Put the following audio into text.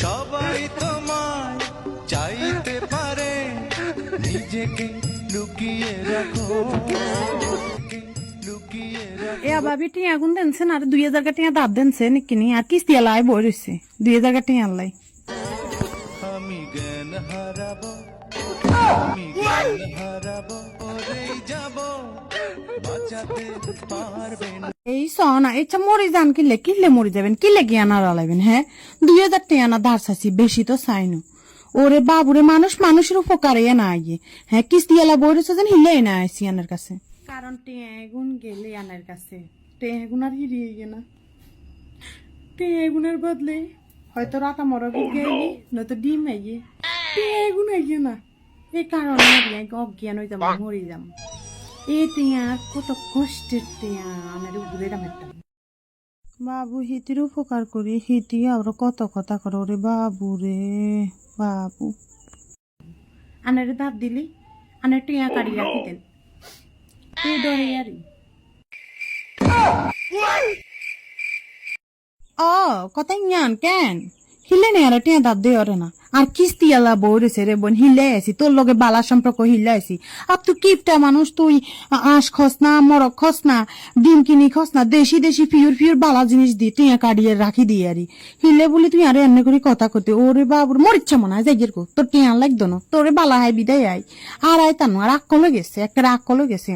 সবাই তোমায় চাইতে পারে, নিজেকে লুকিয়ে রাখো, লুকিয়ে রাখো। এ ভাবি টিয়া গুন দেনছেন আর 2000 টিয়া দাব দেনছে নিকিনি আর কিস্তি লাই বই রইছে 2000 টিয়া লাই। আমি জ্ঞান হারাবো, আমি জ্ঞান হারাবো, পরেই যাব, বাঁচাতে পারবে না। এই সনা ইচ্ছা মরে যান কিলে মরে যাবেন কিলে জ্ঞান হারালাইবেন। হ্যাঁ 2000 টিয়া না ধার চাইছি বেশি তো চাইনো। ওরে বাবুরে মানুষের উপকারে না আইয়ে। হ্যাঁ কিস্তি এলা বই রয়েছে যেন হিলেই না আইসি আনার কাছে, কারণ টেগুন গেলে আনার কাছে টেগুন আর হিরিয়ে গে না। টেগুনের বদলে হয়তো রাতা মরবি গেলি নয়তো ডিম আইয়ে, টেগুন আইয়ে না। এই কারণে অজ্ঞান হয়ে যাবো, মরে যাম। এই টিয়া কত কষ্টের টিয়া আমার উপরে একটা বাবু হিতির উপকার করি, হিতি আবার কত কথা করো রে বাবু রে বাবু। আনারে ধার দিলি আনার টিয়া কাড়ি রাখি দেন এই ডরে আরি। ও কথা ইয়ান কেন হিলে নে আর টিয়া ধার দিয়ে ওরে না। আর কিস্তি আলা বউরেছে রে বোন হিলে আছি তোর লগে বালা সম্পর্ক হিলে আছি। আর তুই কিপটা মানুষ, তুই আঁশ খস না, মরক খস না, ডিম কিনি খস না, দেশি পিওর বালা জিনিস দি টিয়া কাটিয়ে রাখি দিয়ে আরি হিলে বলি তুই আরে এমনি করে কথা করতে। ওরে বাবুর মর ইচ্ছা মনে হয় যাই গো তোর টিয়া লাগতো না, তোরে বালা হাই বিদায় আই আর আয় তানো আর আক্কলে গেছে একটা আক্কলে গেছে।